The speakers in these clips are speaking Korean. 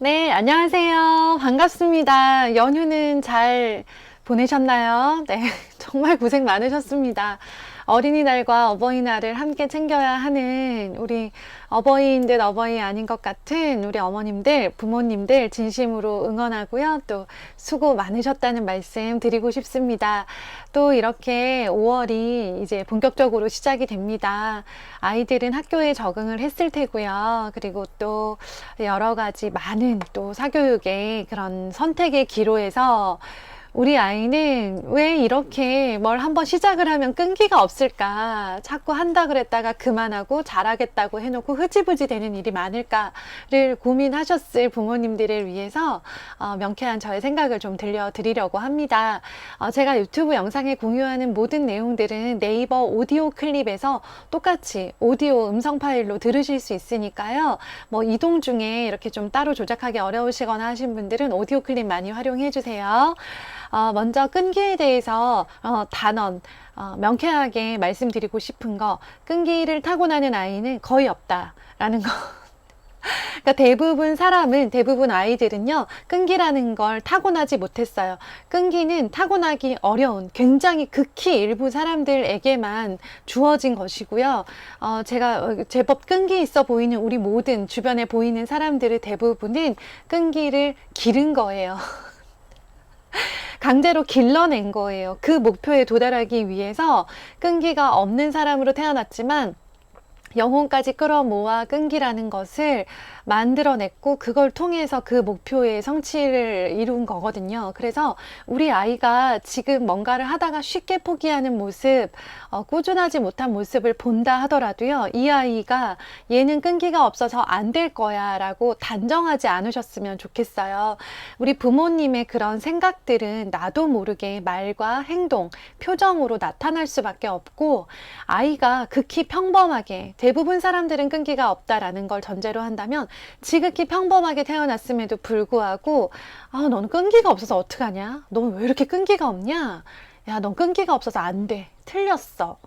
네, 안녕하세요. 반갑습니다. 연휴는 잘 보내셨나요? 네, 정말 고생 많으셨습니다. 어린이날과 어버이날을 함께 챙겨야 하는 우리 어버이인 듯 어버이 아닌 것 같은 우리 어머님들, 부모님들 진심으로 응원하고요. 또 수고 많으셨다는 말씀 드리고 싶습니다. 또 이렇게 5월이 이제 본격적으로 시작이 됩니다. 아이들은 학교에 적응을 했을 테고요. 그리고 또 여러 가지 많은 또 사교육의 그런 선택의 기로에서 우리 아이는 왜 이렇게 뭘 한번 시작을 하면 끈기가 없을까? 자꾸 한다 그랬다가 그만하고 잘하겠다고 해놓고 흐지부지 되는 일이 많을까를 고민하셨을 부모님들을 위해서 명쾌한 저의 생각을 좀 들려드리려고 합니다. 제가 유튜브 영상에 공유하는 모든 내용들은 네이버 오디오 클립에서 똑같이 오디오 음성 파일로 들으실 수 있으니까요. 뭐 이동 중에 이렇게 좀 따로 조작하기 어려우시거나 하신 분들은 오디오 클립 많이 활용해 주세요. 먼저 끈기에 대해서 단언 명쾌하게 말씀드리고 싶은 거, 끈기를 타고나는 아이는 거의 없다라는 거. 그러니까 대부분 아이들은요, 끈기라는 걸 타고나지 못했어요. 끈기는 타고나기 어려운, 굉장히 극히 일부 사람들에게만 주어진 것이고요. 제가 제법 끈기 있어 보이는 우리 모든 주변에 보이는 사람들의 대부분은 끈기를 기른 거예요. 강제로 길러낸 거예요. 그 목표에 도달하기 위해서 끈기가 없는 사람으로 태어났지만 영혼까지 끌어모아 끈기라는 것을 만들어냈고 그걸 통해서 그 목표의 성취를 이룬 거거든요. 그래서 우리 아이가 지금 뭔가를 하다가 쉽게 포기하는 모습, 꾸준하지 못한 모습을 본다 하더라도요, 이 아이가 얘는 끈기가 없어서 안 될 거야 라고 단정하지 않으셨으면 좋겠어요. 우리 부모님의 그런 생각들은 나도 모르게 말과 행동, 표정으로 나타날 수밖에 없고, 아이가 극히 평범하게, 대부분 사람들은 끈기가 없다라는 걸 전제로 한다면 지극히 평범하게 태어났음에도 불구하고 넌 끈기가 없어서 어떡하냐? 넌 왜 이렇게 끈기가 없냐? 야, 넌 끈기가 없어서 안 돼. 틀렸어.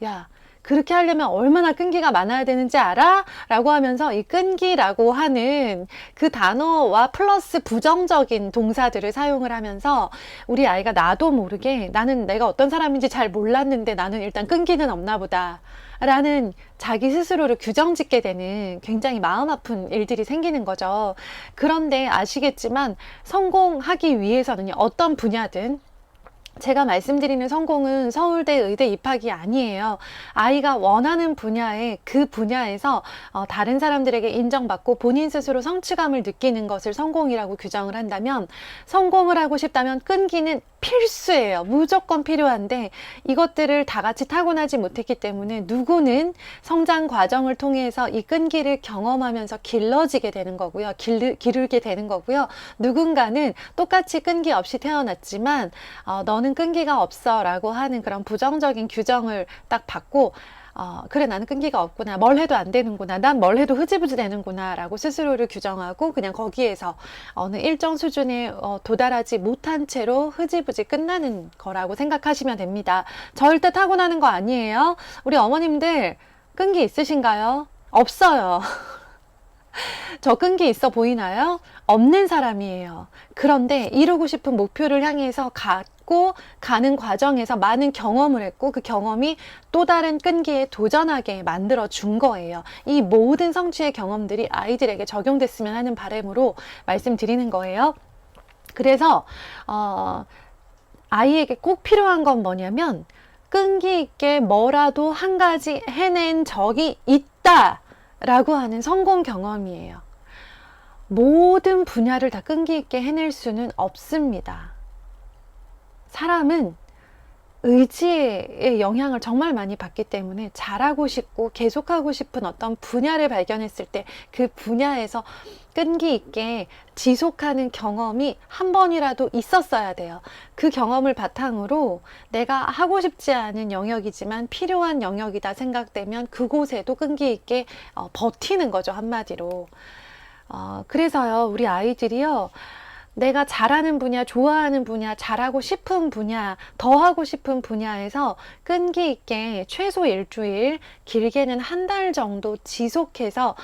야, 그렇게 하려면 얼마나 끈기가 많아야 되는지 알아? 라고 하면서 이 끈기라고 하는 그 단어와 플러스 부정적인 동사들을 사용을 하면서 우리 아이가 나도 모르게 나는 내가 어떤 사람인지 잘 몰랐는데 나는 일단 끈기는 없나 보다 라는 자기 스스로를 규정짓게 되는 굉장히 마음 아픈 일들이 생기는 거죠. 그런데 아시겠지만 성공하기 위해서는요, 어떤 분야든 제가 말씀드리는 성공은 서울대 의대 입학이 아니에요. 아이가 원하는 분야에 그 분야에서 다른 사람들에게 인정받고 본인 스스로 성취감을 느끼는 것을 성공이라고 규정을 한다면, 성공을 하고 싶다면 끈기는 필수예요. 무조건 필요한데 이것들을 다 같이 타고나지 못했기 때문에 누구는 성장 과정을 통해서 이 끈기를 경험하면서 길러지게 되는 거고요. 기르게 되는 거고요. 누군가는 똑같이 끈기 없이 태어났지만 너는 끈기가 없어 라고 하는 그런 부정적인 규정을 딱 받고 그래, 나는 끈기가 없구나, 뭘 해도 안 되는구나, 난 뭘 해도 흐지부지 되는구나 라고 스스로를 규정하고 그냥 거기에서 어느 일정 수준에 도달하지 못한 채로 흐지부지 끝나는 거라고 생각하시면 됩니다. 절대 타고나는 거 아니에요. 우리 어머님들 끈기 있으신가요? 없어요. 저 끈기 있어 보이나요? 없는 사람이에요. 그런데 이루고 싶은 목표를 향해서 갖고 가는 과정에서 많은 경험을 했고 그 경험이 또 다른 끈기에 도전하게 만들어 준 거예요. 이 모든 성취의 경험들이 아이들에게 적용됐으면 하는 바람으로 말씀드리는 거예요. 그래서 아이에게 꼭 필요한 건 뭐냐면 끈기 있게 뭐라도 한 가지 해낸 적이 있다 라고 하는 성공 경험이에요. 모든 분야를 다 끈기 있게 해낼 수는 없습니다. 사람은 의지의 영향을 정말 많이 받기 때문에 잘하고 싶고 계속하고 싶은 어떤 분야를 발견했을 때 그 분야에서 끈기 있게 지속하는 경험이 한 번이라도 있었어야 돼요. 그 경험을 바탕으로 내가 하고 싶지 않은 영역이지만 필요한 영역이다 생각되면 그곳에도 끈기 있게 버티는 거죠, 한마디로. 그래서요, 우리 아이들이요, 내가 잘하는 분야, 좋아하는 분야, 잘하고 싶은 분야, 더 하고 싶은 분야에서 끈기 있게 최소 일주일, 길게는 한 달 정도 지속해서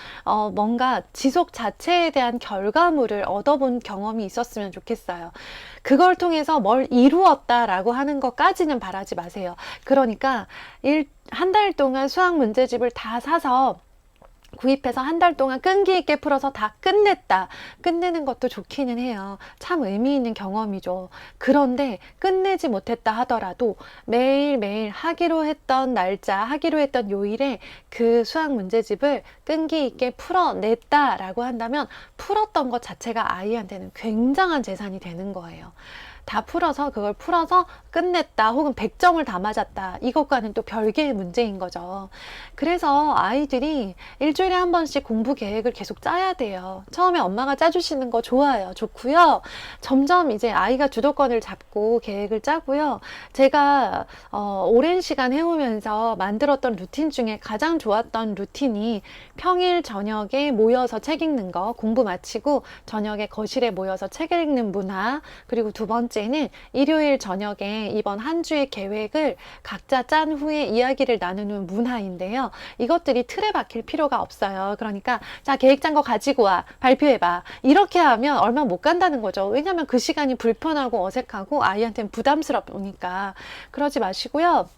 뭔가 지속 자체에 대한 결과물을 얻어본 경험이 있었으면 좋겠어요. 그걸 통해서 뭘 이루었다라고 하는 것까지는 바라지 마세요. 그러니까 한 달 동안 수학 문제집을 다 사서 구입해서 한 달 동안 끈기 있게 풀어서 다 끝냈다. 끝내는 것도 좋기는 해요. 참 의미 있는 경험이죠. 그런데 끝내지 못했다 하더라도 매일매일 하기로 했던 날짜, 하기로 했던 요일에 그 수학 문제집을 끈기 있게 풀어냈다라고 한다면 풀었던 것 자체가 아이한테는 굉장한 재산이 되는 거예요. 다 풀어서 그걸 풀어서 끝냈다 혹은 100점을 다 맞았다 이것과는 또 별개의 문제인 거죠. 그래서 아이들이 일주일에 한 번씩 공부 계획을 계속 짜야 돼요. 처음에 엄마가 짜주시는 거 좋아요. 좋고요. 점점 이제 아이가 주도권을 잡고 계획을 짜고요. 제가 오랜 시간 해오면서 만들었던 루틴 중에 가장 좋았던 루틴이 평일 저녁에 모여서 책 읽는 거, 공부 마치고 저녁에 거실에 모여서 책 읽는 문화, 그리고 두 번째는 일요일 저녁에 이번 한 주의 계획을 각자 짠 후에 이야기를 나누는 문화인데요. 이것들이 틀에 박힐 필요가 없어요. 그러니까 자, 계획 짠 거 가지고 와, 발표해봐. 이렇게 하면 얼마 못 간다는 거죠. 왜냐하면 그 시간이 불편하고 어색하고 아이한테는 부담스럽으니까. 그러지 마시고요.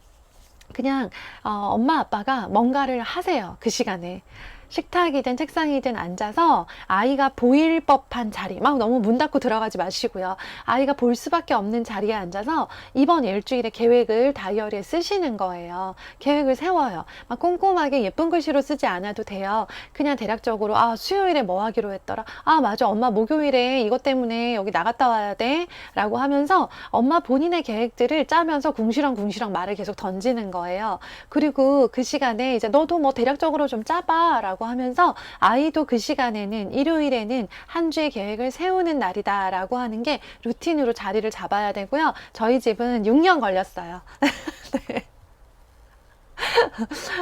그냥 엄마 아빠가 뭔가를 하세요. 그 시간에. 식탁이든 책상이든 앉아서 아이가 보일 법한 자리, 막 너무 문 닫고 들어가지 마시고요. 아이가 볼 수밖에 없는 자리에 앉아서 이번 일주일의 계획을 다이어리에 쓰시는 거예요. 계획을 세워요. 막 꼼꼼하게 예쁜 글씨로 쓰지 않아도 돼요. 그냥 대략적으로 수요일에 뭐 하기로 했더라. 맞아, 엄마 목요일에 이것 때문에 여기 나갔다 와야 돼 라고 하면서 엄마 본인의 계획들을 짜면서 궁시렁궁시렁 말을 계속 던지는 거예요. 그리고 그 시간에 이제 너도 뭐 대략적으로 좀 짜봐 라고 하면서 아이도 그 시간에는 일요일에는 한 주의 계획을 세우는 날이다 라고 하는 게 루틴으로 자리를 잡아야 되고요. 저희 집은 6년 걸렸어요. 네.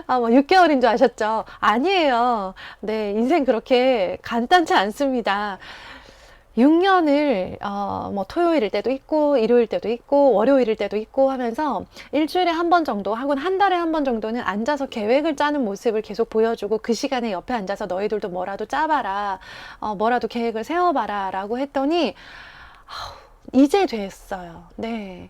뭐 6개월인 줄 아셨죠? 아니에요. 네, 인생 그렇게 간단치 않습니다. 6년을 뭐 토요일일 때도 있고 일요일 때도 있고 월요일일 때도 있고 하면서 일주일에 한 번 정도 혹은 한 달에 한 번 정도는 앉아서 계획을 짜는 모습을 계속 보여주고 그 시간에 옆에 앉아서 너희들도 뭐라도 짜봐라, 뭐라도 계획을 세워봐라 라고 했더니 이제 됐어요. 네.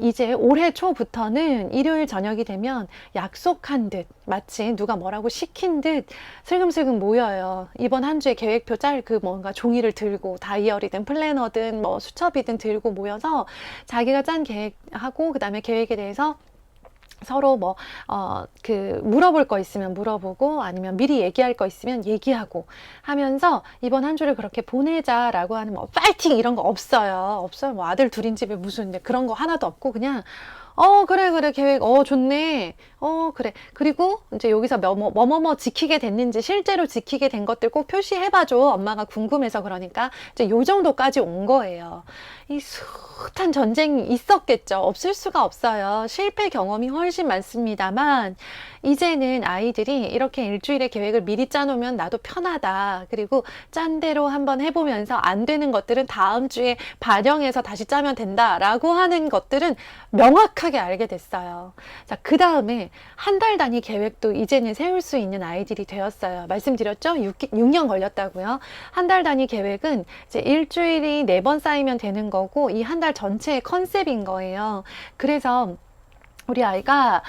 이제 올해 초부터는 일요일 저녁이 되면 약속한 듯, 마치 누가 뭐라고 시킨 듯 슬금슬금 모여요. 이번 한 주의 계획표 짤 뭔가 종이를 들고 다이어리든 플래너든 뭐 수첩이든 들고 모여서 자기가 짠 계획하고 그 다음에 계획에 대해서 서로 물어볼 거 있으면 물어보고 아니면 미리 얘기할 거 있으면 얘기하고 하면서 이번 한 주를 그렇게 보내자라고 하는 파이팅 이런 거 없어요. 없어요. 뭐 아들 둘인 집에 무슨 그런 거 하나도 없고 그냥 그래 계획 좋네. 그래. 그리고 이제 여기서 뭐뭐뭐 지키게 됐는지 실제로 지키게 된 것들 꼭 표시해봐줘. 엄마가 궁금해서 그러니까 이제 요 정도까지 온 거예요. 이 숱한 전쟁이 있었겠죠. 없을 수가 없어요. 실패 경험이 훨씬 많습니다만 이제는 아이들이 이렇게 일주일의 계획을 미리 짜놓으면 나도 편하다. 그리고 짠 대로 한번 해보면서 안 되는 것들은 다음 주에 반영해서 다시 짜면 된다라고 하는 것들은 명확하게 알게 됐어요. 자, 그 다음에 한 달 단위 계획도 이제는 세울 수 있는 아이들이 되었어요. 말씀드렸죠? 6년 걸렸다고요. 한 달 단위 계획은 이제 일주일이 4번 쌓이면 되는 거고 이 한 달 전체의 컨셉인 거예요. 그래서 우리 아이가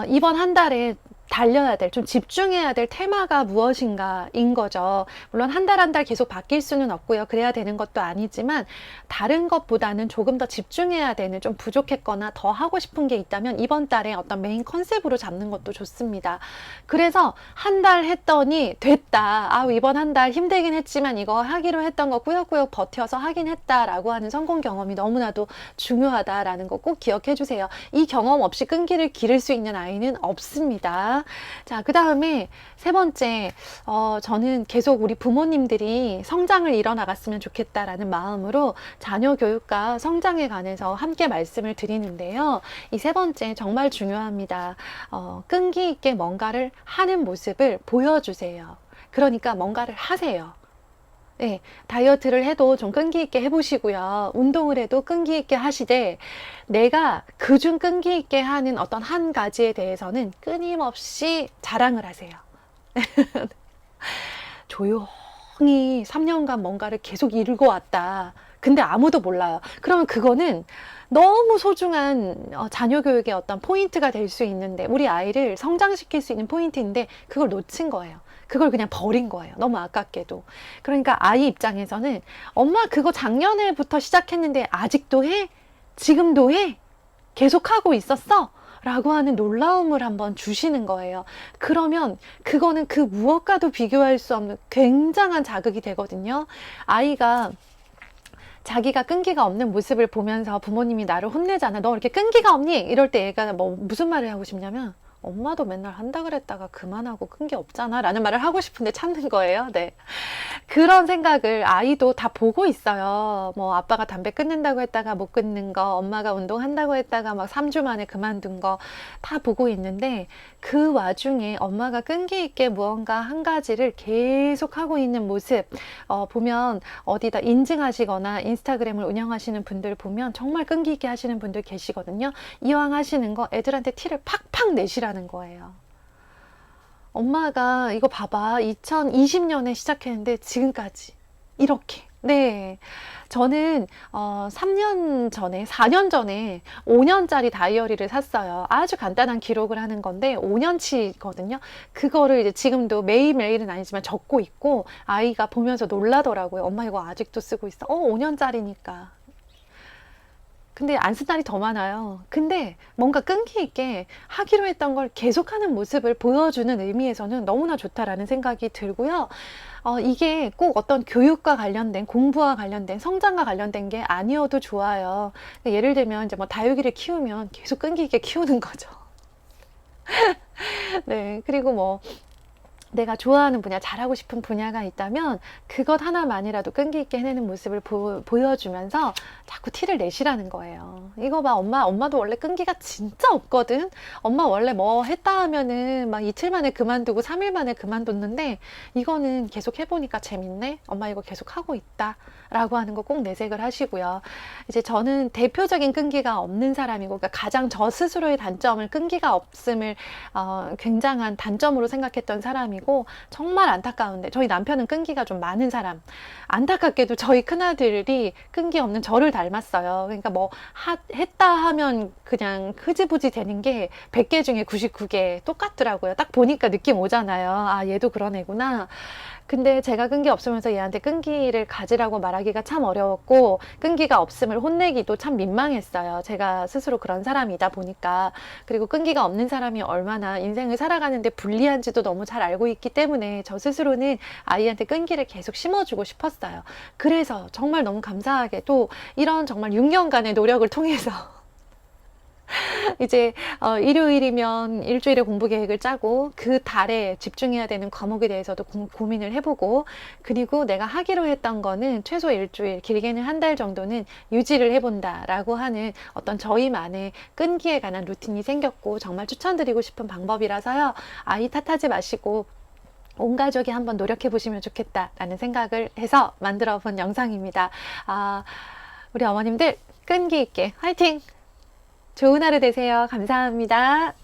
이번 한 달에 달려야 될, 좀 집중해야 될 테마가 무엇인가인 거죠. 물론 한 달 한 달 계속 바뀔 수는 없고요. 그래야 되는 것도 아니지만 다른 것보다는 조금 더 집중해야 되는, 좀 부족했거나 더 하고 싶은 게 있다면 이번 달에 어떤 메인 컨셉으로 잡는 것도 좋습니다. 그래서 한 달 했더니 됐다. 이번 한 달 힘들긴 했지만 이거 하기로 했던 거 꾸역꾸역 버텨서 하긴 했다라고 하는 성공 경험이 너무나도 중요하다라는 거 꼭 기억해 주세요. 이 경험 없이 끈기를 기를 수 있는 아이는 없습니다. 자, 그 다음에 세 번째, 저는 계속 우리 부모님들이 성장을 이뤄나갔으면 좋겠다라는 마음으로 자녀 교육과 성장에 관해서 함께 말씀을 드리는데요. 이 세 번째 정말 중요합니다. 끈기 있게 뭔가를 하는 모습을 보여주세요. 그러니까 뭔가를 하세요. 예, 다이어트를 해도 좀 끈기 있게 해보시고요. 운동을 해도 끈기 있게 하시되, 내가 그중 끈기 있게 하는 어떤 한 가지에 대해서는 끊임없이 자랑을 하세요. 조용히 3년간 뭔가를 계속 이루고 왔다. 근데 아무도 몰라요. 그러면 그거는 너무 소중한 자녀 교육의 어떤 포인트가 될 수 있는데, 우리 아이를 성장시킬 수 있는 포인트인데 그걸 놓친 거예요. 그걸 그냥 버린 거예요. 너무 아깝게도. 그러니까 아이 입장에서는 엄마 그거 작년에부터 시작했는데 아직도 해? 지금도 해? 계속하고 있었어? 라고 하는 놀라움을 한번 주시는 거예요. 그러면 그거는 그 무엇과도 비교할 수 없는 굉장한 자극이 되거든요. 아이가 자기가 끈기가 없는 모습을 보면서 부모님이 나를 혼내잖아. 너 이렇게 끈기가 없니? 이럴 때 얘가 뭐 무슨 말을 하고 싶냐면, 엄마도 맨날 한다 그랬다가 그만하고 끈기 없잖아 라는 말을 하고 싶은데 참는 거예요. 네. 그런 생각을 아이도 다 보고 있어요. 뭐 아빠가 담배 끊는다고 했다가 못 끊는 거, 엄마가 운동한다고 했다가 막 3주 만에 그만둔 거 다 보고 있는데, 그 와중에 엄마가 끈기 있게 무언가 한 가지를 계속 하고 있는 모습 보면, 어디다 인증하시거나 인스타그램을 운영하시는 분들 보면 정말 끈기 있게 하시는 분들 계시거든요. 이왕 하시는 거 애들한테 티를 팍팍 내시라는 거예요. 엄마가 이거 봐봐. 2020년에 시작했는데 지금까지 이렇게. 네. 저는 3년 전에, 4년 전에 5년짜리 다이어리를 샀어요. 아주 간단한 기록을 하는 건데 5년치거든요. 그거를 이제 지금도 매일매일은 아니지만 적고 있고, 아이가 보면서 놀라더라고요. 엄마 이거 아직도 쓰고 있어. 5년짜리니까. 근데 안 쓴 날이 더 많아요. 근데 뭔가 끈기 있게 하기로 했던 걸 계속하는 모습을 보여주는 의미에서는 너무나 좋다라는 생각이 들고요. 이게 꼭 어떤 교육과 관련된, 공부와 관련된, 성장과 관련된 게 아니어도 좋아요. 예를 들면 이제 뭐 다육이를 키우면 계속 끈기 있게 키우는 거죠. 네. 그리고 뭐 내가 좋아하는 분야, 잘하고 싶은 분야가 있다면 그것 하나만이라도 끈기 있게 해내는 모습을 보여주면서 자꾸 티를 내시라는 거예요. 이거 봐, 엄마도 원래 끈기가 진짜 없거든. 엄마 원래 뭐 했다 하면은 막 이틀 만에 그만두고 3일 만에 그만뒀는데, 이거는 계속 해보니까 재밌네. 엄마 이거 계속 하고 있다. 라고 하는 거 꼭 내색을 하시고요. 이제 저는 대표적인 끈기가 없는 사람이고, 그러니까 가장 저 스스로의 단점을, 끈기가 없음을 굉장한 단점으로 생각했던 사람이고, 정말 안타까운데 저희 남편은 끈기가 좀 많은 사람. 안타깝게도 저희 큰아들이 끈기 없는 저를 닮았어요. 그러니까 뭐 했다 하면 그냥 흐지부지 되는 게 100개 중에 99개 똑같더라고요. 딱 보니까 느낌 오잖아요. 아, 얘도 그런 애구나. 근데 제가 끈기 없으면서 얘한테 끈기를 가지라고 말하기가 참 어려웠고, 끈기가 없음을 혼내기도 참 민망했어요. 제가 스스로 그런 사람이다 보니까. 그리고 끈기가 없는 사람이 얼마나 인생을 살아가는데 불리한지도 너무 잘 알고 있기 때문에 저 스스로는 아이한테 끈기를 계속 심어주고 싶었어요. 그래서 정말 너무 감사하게도 이런 정말 6년간의 노력을 통해서 이제 일요일이면 일주일에 공부 계획을 짜고, 그 달에 집중해야 되는 과목에 대해서도 고민을 해보고, 그리고 내가 하기로 했던 거는 최소 일주일, 길게는 한 달 정도는 유지를 해본다 라고 하는 어떤 저희만의 끈기에 관한 루틴이 생겼고, 정말 추천드리고 싶은 방법이라서요. 아이 탓하지 마시고 온 가족이 한번 노력해 보시면 좋겠다라는 생각을 해서 만들어 본 영상입니다. 우리 어머님들 끈기 있게 화이팅! 좋은 하루 되세요. 감사합니다.